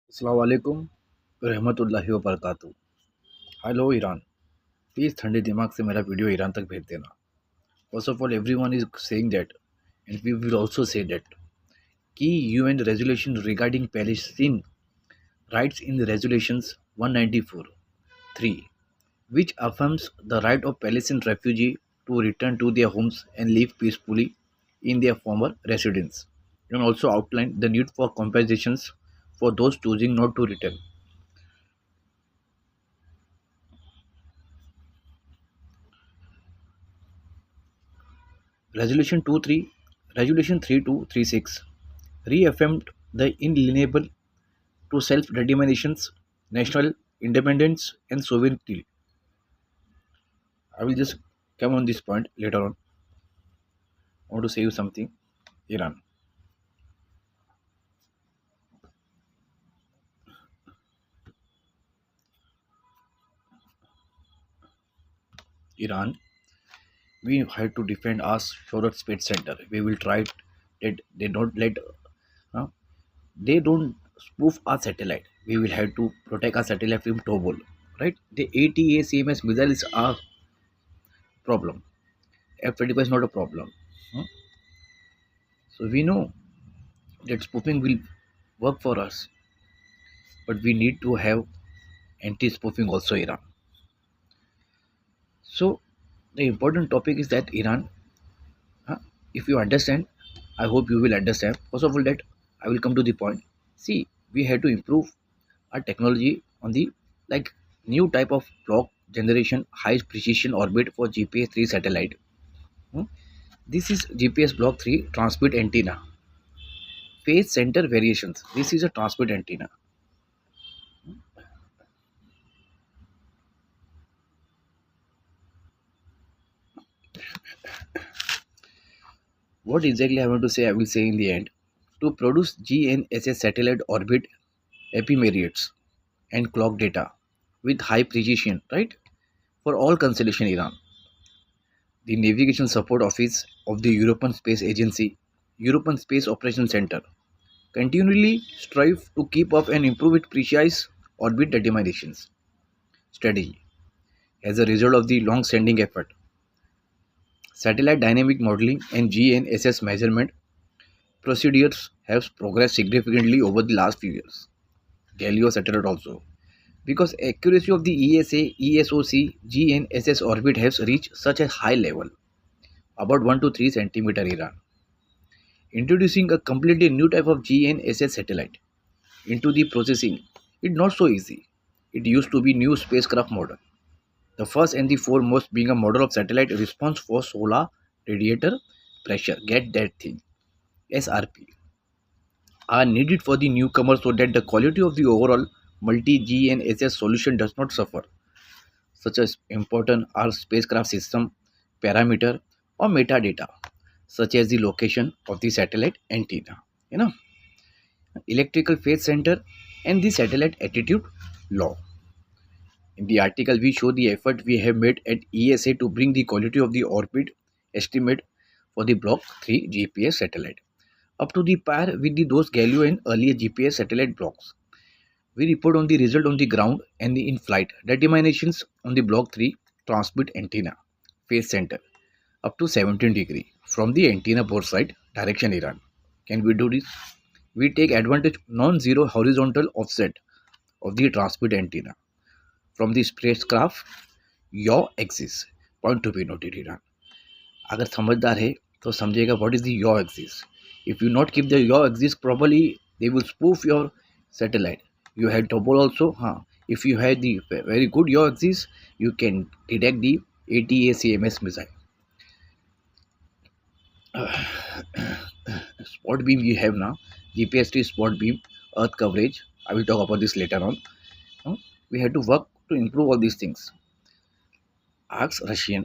अस्सलाम वालेकुम रहमतुल्लाहि व बरकातहू। हेलो ईरान, प्लीज़ ठंडे दिमाग से मेरा वीडियो ईरान तक भेज देना। First of all everyone is saying that and we will also say that कि UN resolution regarding Palestine rights in resolutions 194-3 which affirms the right of Palestinian refugee to return to their homes and live peacefully in their former residence, and also outline the need for compensations for those choosing not to return. Resolution 23, Resolution 3236 reaffirmed the inalienable to self-determinations, national independence, and sovereignty. I will just come on this point later on. I want to say you something. Iran. Iran. We have to defend our Shorat Space Center. We will try that they don't let uh, they don't spoof our satellite. We will have to protect our satellite from Tobol. Right? The ATACMS missile is our problem. F-35 is not a problem. Huh? So we know that spoofing will work for us, but we need to have anti-spoofing also Iran. So the important topic is that Iran, huh, if you understand, I hope you will understand. First of all, that I will come to the point. See, we have to improve our technology on the like new type of block generation high precision orbit for GPS 3 satellite. Hmm. This is GPS block 3 transmit antenna. Phase center variations. This is a transmit antenna. What exactly I want to say, I will say in the end. To produce GNSS satellite orbit ephemerals and clock data with high precision, right? For all constellation Iran. The Navigation Support Office of the European Space Agency, European Space Operations Center, continually strive to keep up and improve its precise orbit determinations strategy. As a result of the long-standing effort, satellite dynamic modeling and GNSS measurement procedures have progressed significantly over the last few years. Galileo satellite also. Because accuracy of the ESA, ESOC, GNSS orbit has reached such a high level, about 1 to 3 centimeter Iran, introducing a completely new type of GNSS satellite into the processing is not so easy. It used to be new spacecraft model. The first and the foremost being a model of satellite response for solar radiator pressure. Get that thing. SRP are needed for the newcomer so that the quality of the overall multi-GNSS solution does not suffer, such as important are spacecraft system parameter or metadata, such as the location of the satellite antenna, you know, electrical phase center, and the satellite attitude law. In the article, we show the effort we have made at ESA to bring the quality of the orbit estimate for the Block 3 GPS satellite up to the par with those Galileo and earlier GPS satellite blocks. We report on the result on the ground and the in-flight determinations on the Block 3 transmit antenna phase center up to 17 degree from the antenna port side direction Iran. Can we do this? We take advantage non-zero horizontal offset of the transmit antenna from the spacecraft yaw axis. Point to be noted Iran. अगर समझदार है तो समझेगा what is the yaw axis. If you not keep the yaw axis properly, they will spoof your satellite. You had double also, huh? If you had the very good yaw axis, you can detect the ATACMS missile. Spot beam we have now, GPS-T spot beam, Earth coverage. I will talk about this later on. Huh? We had to work to improve all these things. Asks Russian.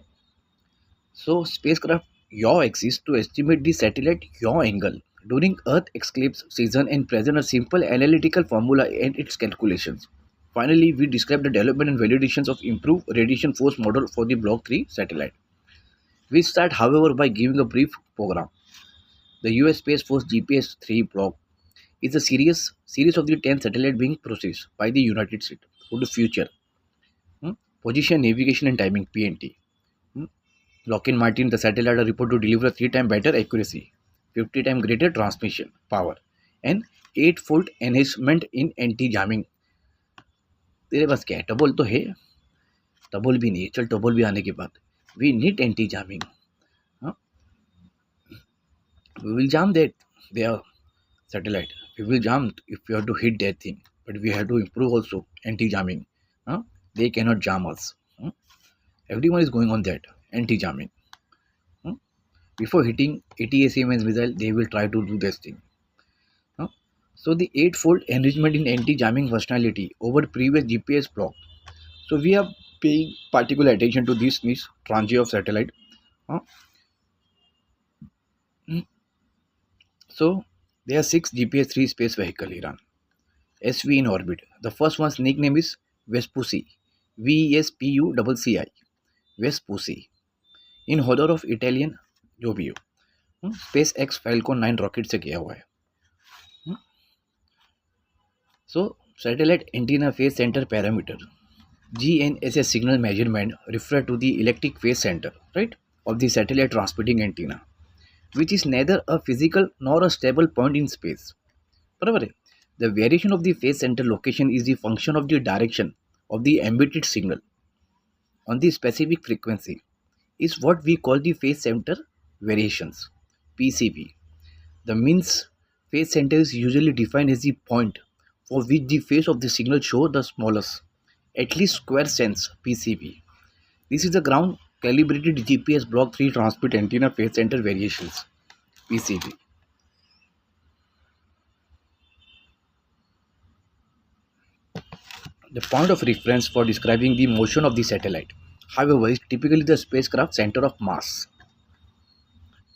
So spacecraft yaw exists to estimate the satellite yaw angle during Earth eclipse season and present a simple analytical formula and its calculations. Finally, we describe the development and validations of improved radiation force model for the Block 3 satellite. We start, however, by giving a brief program. The US Space Force GPS 3 block is a series of the 10 satellites being processed by the United States for the future. Hmm? Position, navigation, and timing (PNT). Hmm? Lockheed Martin, the satellite are reported to deliver 3 times better accuracy, 50 times greater transmission power, and 8-fold enhancement in anti-jamming. तेरे पास क्या है? Double तो है, double भी नहीं है. चल double भी आने के बाद we need anti-jamming. Huh? We will jam that their satellite. We will jam if we have to hit that thing, but we have to improve also anti-jamming. Huh? They cannot jam us. Huh? Everyone is going on that anti-jamming. Huh? Before hitting ATACMS missile, they will try to do this thing. Huh? So the eightfold enrichment in anti-jamming functionality over previous GPS block. So we are paying particular attention to this niche tranche of satellite. Huh? Mm. So there are 6 GPS-3 space vehicle Iran. SV in orbit. The first one's nickname is Vespucci. VESPUCCI. Vespucci. In honor of Italian जो भी हो space x Falcon 9 rocket से किया हुआ है. So satellite antenna phase center parameter GNSS signal measurement refer to the electric phase center, right, of the satellite transmitting antenna, which is neither a physical nor a stable point in space. बराबर है. The variation of the phase center location is the function of the direction of the emitted signal on the specific frequency is what we call the phase center variations, PCV. The means phase center is usually defined as the point for which the phase of the signal show the smallest, at least square sense, PCV. This is the ground calibrated GPS Block 3 transmit antenna phase center variations, PCV. The point of reference for describing the motion of the satellite, however, is typically the spacecraft center of mass.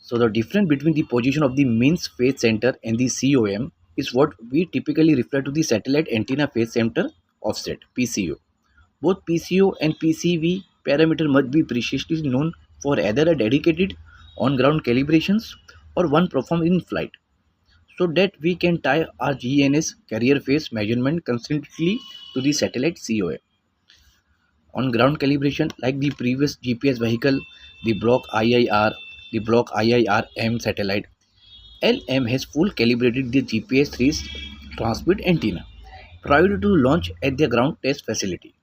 So the difference between the position of the means phase center and the COM is what we typically refer to the satellite antenna phase center offset, PCO. Both PCO and PCV parameter must be precisely known for either a dedicated on-ground calibrations or one performed in flight, so that we can tie our GNS carrier phase measurement consistently to the satellite COM. On ground calibration, like the previous GPS vehicle, the Block IIR, the Block IIR-M satellite, LM has full calibrated the GPS-3 transmit antenna prior to launch at the ground test facility.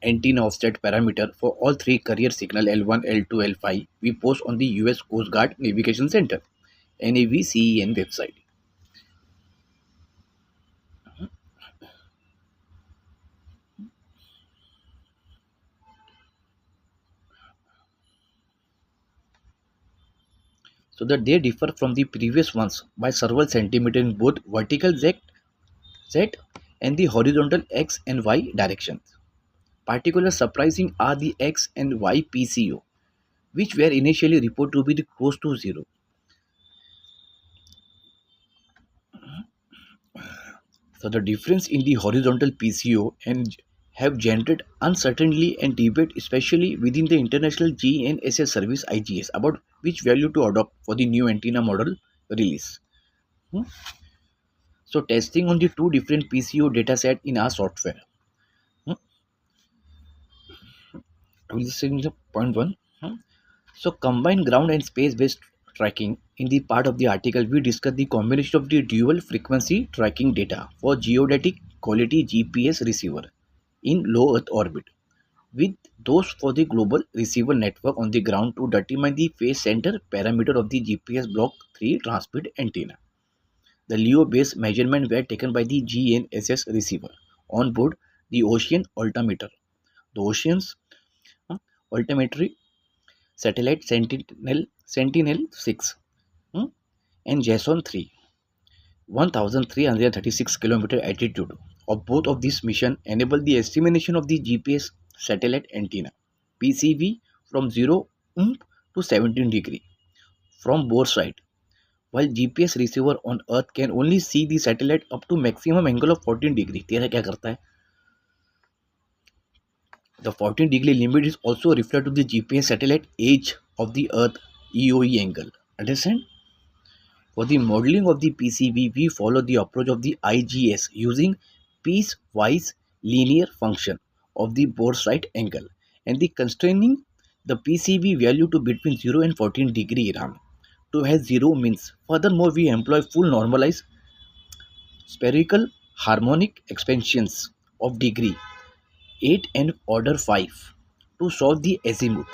Antenna offset parameter for all three carrier signal L1, L2, L5 we post on the US Coast Guard Navigation Center NAVCEN website. So that they differ from the previous ones by several centimeters in both vertical Z and the horizontal X and Y directions. Particularly surprising are the X and Y PCO, which were initially reported to be close to zero. So the difference in the horizontal PCO and have generated uncertainty and debate, especially within the International GNSS Service IGS, about which value to adopt for the new antenna model release. So testing on the two different PCO dataset in our software. I will just say the point one. So combine ground and space-based tracking. In the part of the article, we discuss the combination of the dual frequency tracking data for geodetic quality GPS receiver in low Earth orbit with those for the global receiver network on the ground to determine the phase center parameter of the GPS Block 3 transmit antenna. The LEO-based measurements were taken by the GNSS receiver on board the Ocean Altimeter, the Ocean's Altimetry satellite Sentinel-6 and JSON 3, 1336 km altitude of both of these missions enable the estimation of the GPS satellite antenna PCV from 0 to 17 degree from both sides, while GPS receiver on Earth can only see the satellite up to maximum angle of 14 degree. तेरा क्या करता है? The 14-degree limit is also referred to the GPS satellite edge of the Earth EOE angle. Understand? For the modeling of the PCB, we follow the approach of the IGS using piecewise linear function of the board's right angle and the constraining the PCB value to between 0 and 14 degree Iran to have 0 means. Furthermore, we employ full normalized spherical harmonic expansions of degree 8 and order 5 to solve the azimuth.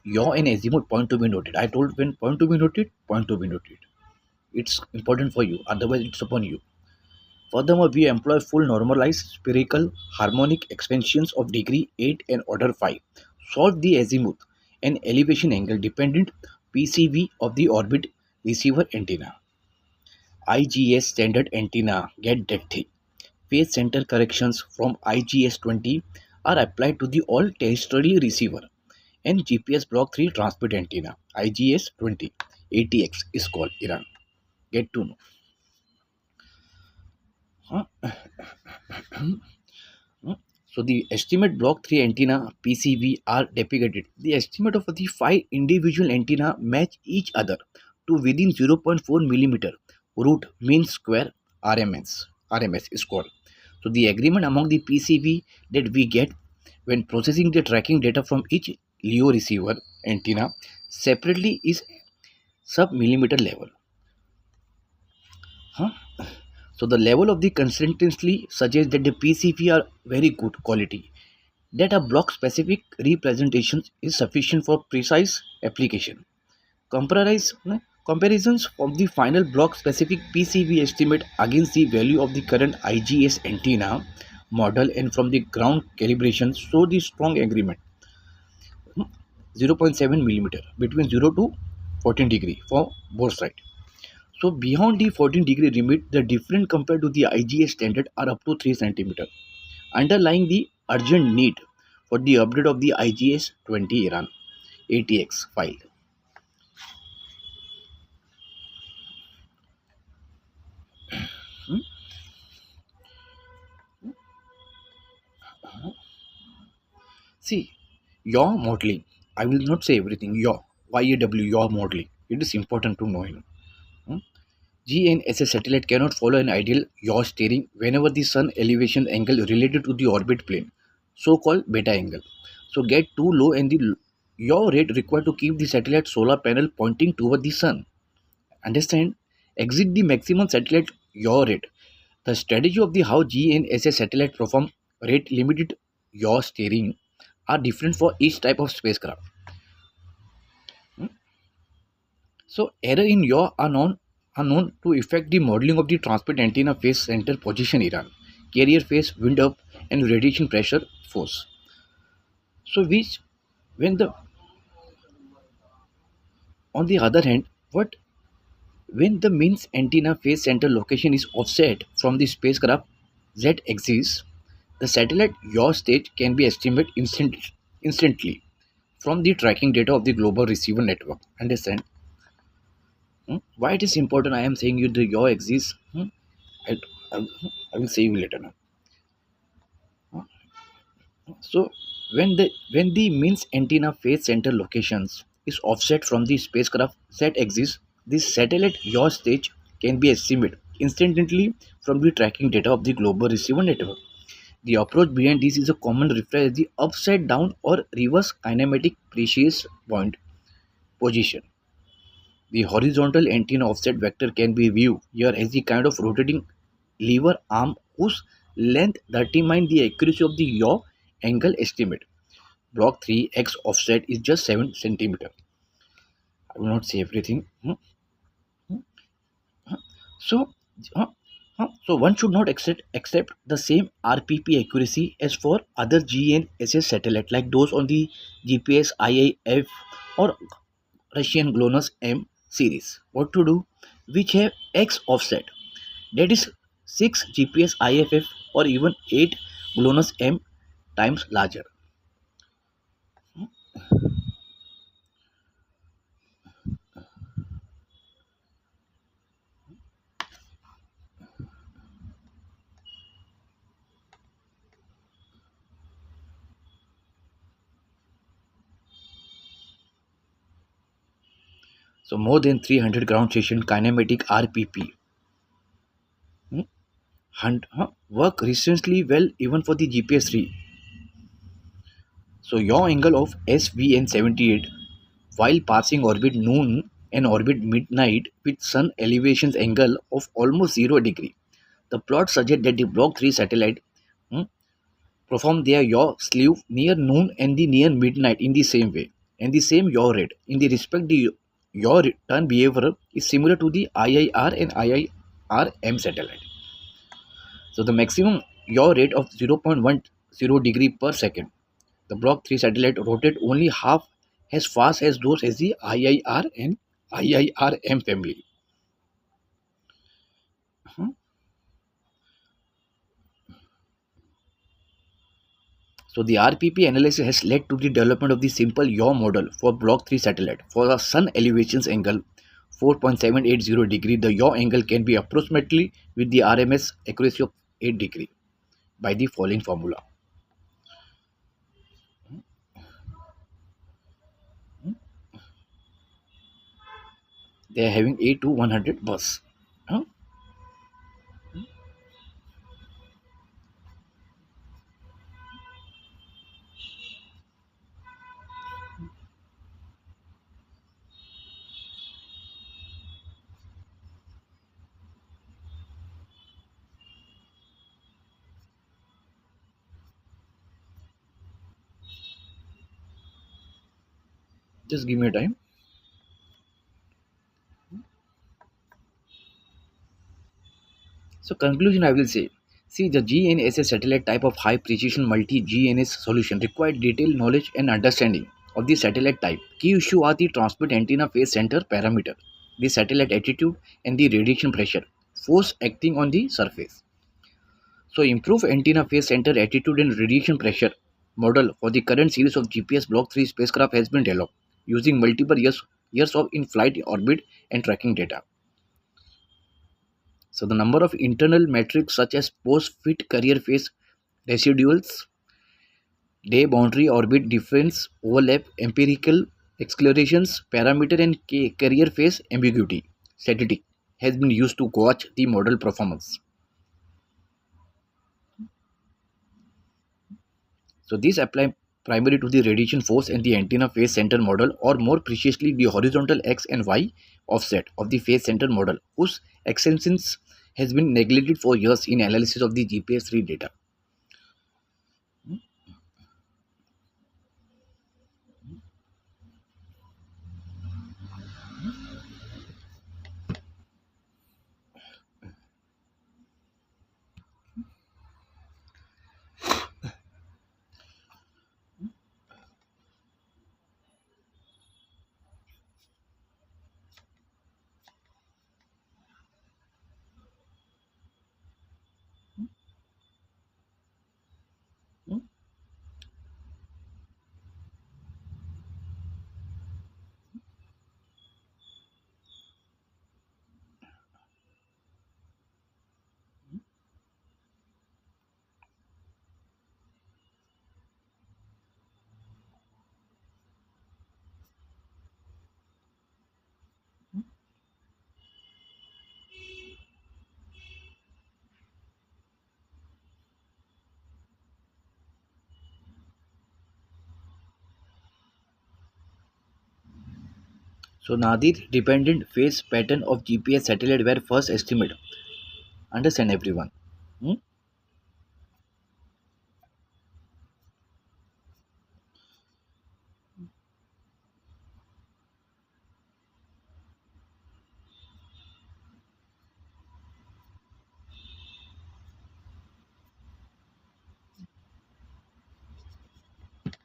Yaw and azimuth point to be noted. I told when point to be noted, point to be noted. It's important for you, otherwise it's upon you. Furthermore, we employ full normalized spherical harmonic expansions of degree 8 and order 5. Solve the azimuth and elevation angle dependent PCV of the orbit receiver antenna. IGS standard antenna get depth. Phase center corrections from IGS 20 are applied to the all terrestrial receiver and GPS Block 3 transmit antenna. IGS 20 ATX is called Iran. Get to know. Huh? So the estimate block 3 antenna PCV are depicted. The estimate of the 5 individual antenna match each other to within 0.4 millimeter root mean square RMS is called. So the agreement among the PCV that we get when processing the tracking data from each LEO receiver antenna separately is sub millimeter level. Huh? So the level of the consistency suggests that the PCV are very good quality. That a block specific representation is sufficient for precise application. Comparize, Comparisons of the final block specific PCB estimate against the value of the current IGS antenna model and from the ground calibration show the strong agreement. 0.7 millimeter between 0 to 14 degree for both sides. So beyond the 14 degree limit, the difference compared to the IGS standard are up to 3 centimeter, underlying the urgent need for the update of the IGS 20 Iran ATX file. Hmm? See, your modeling. I will not say everything. Your YAW, your modeling. It is important to know. Hmm? GNSS satellite cannot follow an ideal yaw steering whenever the sun elevation angle related to the orbit plane, so-called beta angle. So get too low and the yaw rate required to keep the satellite solar panel pointing toward the sun. Understand? Exit the maximum satellite yaw rate. The strategy of the how GNSS satellite perform rate limited yaw steering are different for each type of spacecraft. Hmm? So error in yaw are known to affect the modeling of the transmit antenna phase center position Iran, carrier phase, wind up, and radiation pressure force. So which when the on the other hand, what when the means antenna phase center location is offset from the spacecraft z axis, the satellite yaw stage can be estimated instantly from the tracking data of the global receiver network. Understand? Why it is important? I am saying you the yaw axis. I, I, I will say you later now. So when the means antenna phase center locations is offset from the spacecraft z axis, this satellite yaw stage can be estimated instantly from the tracking data of the global receiver network. The approach behind this is a common referred as the upside down or reverse kinematic precious point position. The horizontal antenna offset vector can be viewed here as the kind of rotating lever arm whose length determines the accuracy of the yaw angle estimate. Block 3 x offset is just 7 centimeter. I will not say everything. So, so one should not accept the same RPP accuracy as for other GNSS satellite like those on the GPS IIF or Russian GLONASS M series. What to do? Which have X offset, that is 6 GPS IFF or even 8 GLONASS M times larger. So more than 300 ground station kinematic RPP work recently well even for the GPS-3. So yaw angle of SVN78 while passing orbit noon and orbit midnight with sun elevations angle of almost 0 degree. The plot suggests that the Block 3 satellite hmm, perform their yaw slew near noon and the near midnight in the same way and the same yaw rate. In the respect, the yaw return behavior is similar to the IIR and IIRM satellite. So the maximum yaw rate of 0.10 degree per second. The Block 3 satellite rotate only half as fast as those as the IIR and IIRM family. Mhm. So the RPP analysis has led to the development of the simple yaw model for Block 3 satellite. For the sun elevations angle 4.780 degree, the yaw angle can be approximately with the RMS accuracy of 8 degree by the following formula. They are having A to 100 bus. Huh? Just give me a time. So conclusion I will say, see the GNSS satellite type of high precision multi GNS solution require detailed knowledge and understanding of the satellite type. Key issue are the transmit antenna phase center parameter, the satellite attitude and the radiation pressure, force acting on the surface. So improve antenna phase center attitude and radiation pressure model for the current series of GPS Block 3 spacecraft has been developed using multiple years of in-flight orbit and tracking data. So the number of internal metrics such as post-fit carrier phase residuals, day boundary orbit difference, overlap, empirical accelerations, parameter and carrier phase ambiguity statistic has been used to gauge the model performance. So these apply primarily to the radiation force and the antenna phase center model, or more precisely the horizontal x and y offset of the phase center model, whose existence has been neglected for years in analysis of the GPS-3 data. So Nadir dependent phase pattern of GPS satellite were first estimated. Understand everyone. Hmm?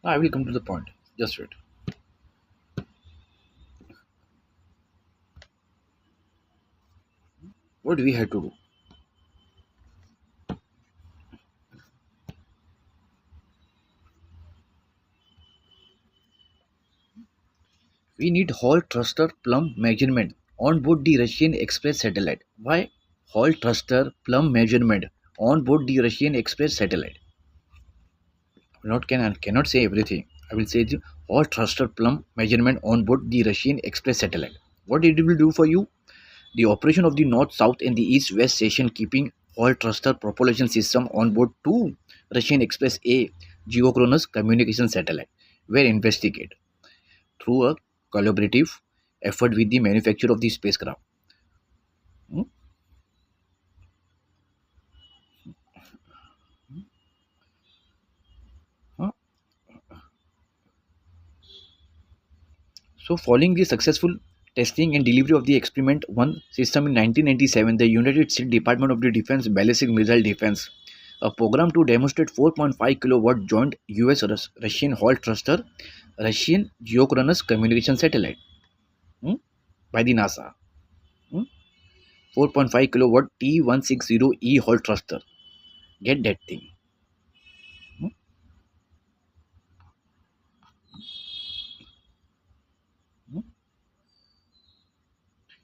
I will come to the point. Just wait. What we had to do? We need Hall thruster plumb measurement on board the Russian Express satellite. Why Hall thruster plumb measurement on board the Russian Express satellite? Not cannot say everything. I will say the Hall thruster plumb measurement on board the Russian Express satellite. What it will do for you? The operation of the north-south and the east-west station keeping Hall thruster propulsion system on board two Russian Express A geochronous communication satellite were investigated through a collaborative effort with the manufacturer of the spacecraft. Hmm? Huh? So, following the successful testing and delivery of the Experiment 1 system in 1997, the United States Department of the Defense Ballistic Missile Defense, a program to demonstrate 4.5 kilowatt joint US Russian Hall thruster Russian geochronous communication satellite, hmm, by the NASA. Hmm. 4.5 kilowatt T160E Hall thruster. Get that thing. Hmm. Hmm.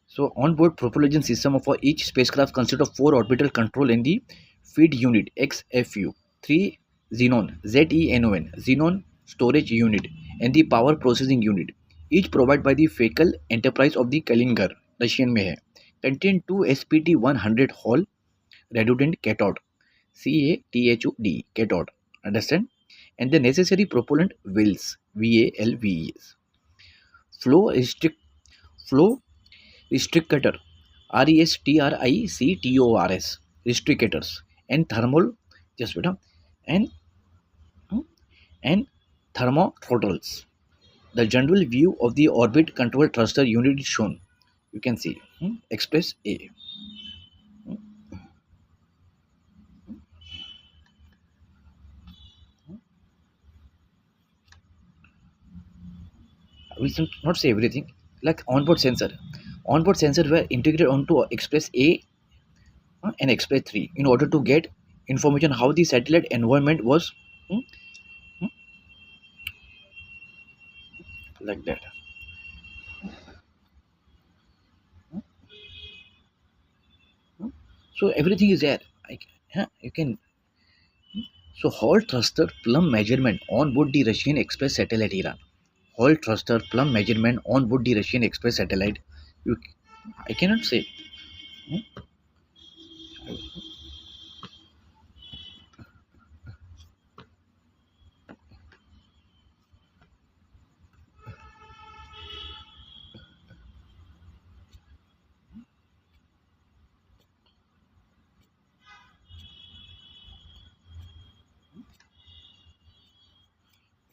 So, onboard propulsion system for each spacecraft consists of 4 orbital control and the feed unit XFU, 3 Xenon storage unit, and the power processing unit, each provided by the Fakel enterprise of the Kaliningrad, Russian में है, contain 2 SPT-100 Hall redundant cathode, CATHOD cathode, understand, and the necessary propellant wheels, VALVEs, flow restrict flow restrictor, RESTRICTORS, restrictors, and thermal, just beta, and and thermothrottles. The general view of the orbit control thruster unit is shown. You can see Express A. We should not say everything. Like onboard sensor. Onboard sensor were integrated onto Express A and Express 3 in order to get information how the satellite environment was, hmm, hmm, like that. So everything is there. You can. So Hall thruster plumb measurement on board the Russian Express satellite Iran. Hall thruster plumb measurement on board the Russian Express satellite. You, I cannot say. Hmm?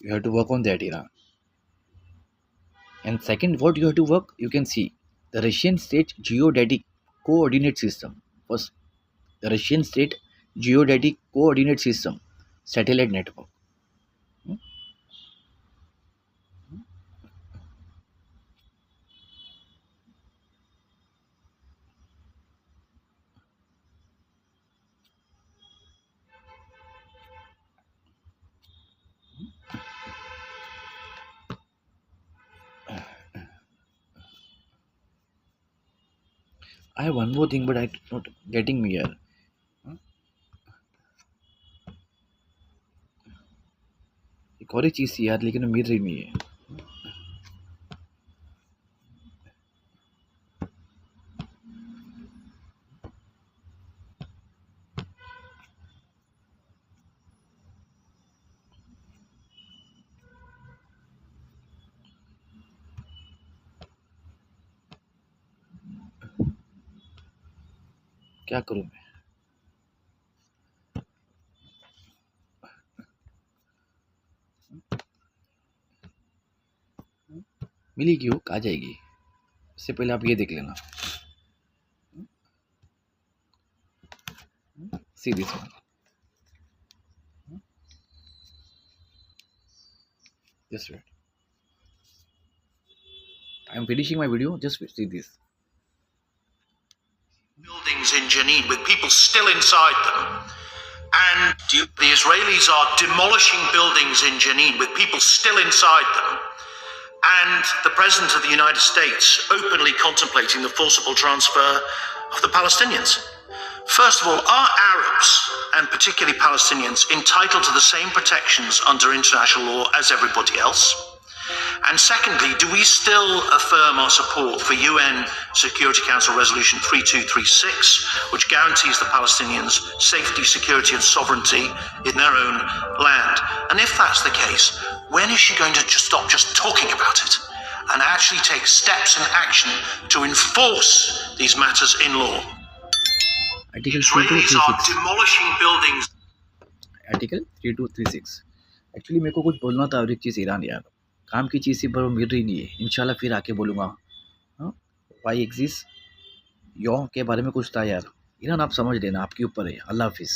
You have to work on that Iran. And second, what you have to work, you can see the Russian state geodetic coordinate system. First, the Russian state geodetic coordinate system satellite network. Hmm? I have one more thing, but I'm not getting me here. Hmm? एक और ही चीज़ थी यार, लेकिन मिल रही नहीं है. क्या करूं मैं? मिलेगी वो आ जाएगी. इससे पहले आप ये देख लेना. See this one. Just wait. I'm finishing my video. Just see this. Buildings in Jenin with people still inside them. And the Israelis are demolishing buildings in Jenin with people still inside them. And the President of the United States openly contemplating the forcible transfer of the Palestinians. First of all, are Arabs, and particularly Palestinians, entitled to the same protections under international law as everybody else? And secondly, do we still affirm our support for UN Security Council Resolution 3236, which guarantees the Palestinians safety, security, and sovereignty in their own land? And if that's the case, when is she going to stop just talking about it and actually take steps and action to enforce these matters in law? Article Israelis are 3236 demolishing buildings. Article 3236 actually मेरे को कुछ बोलना था और एक चीज़ Iran यार काम की चीज़ से पर मिल रही नहीं है इंशाल्लाह फिर आके बोलूँगा हाँ वाई एग्जिस्ट यौ के बारे में कुछ था यार ईरान आप समझ लेना आपके ऊपर है अल्लाह हाफिज़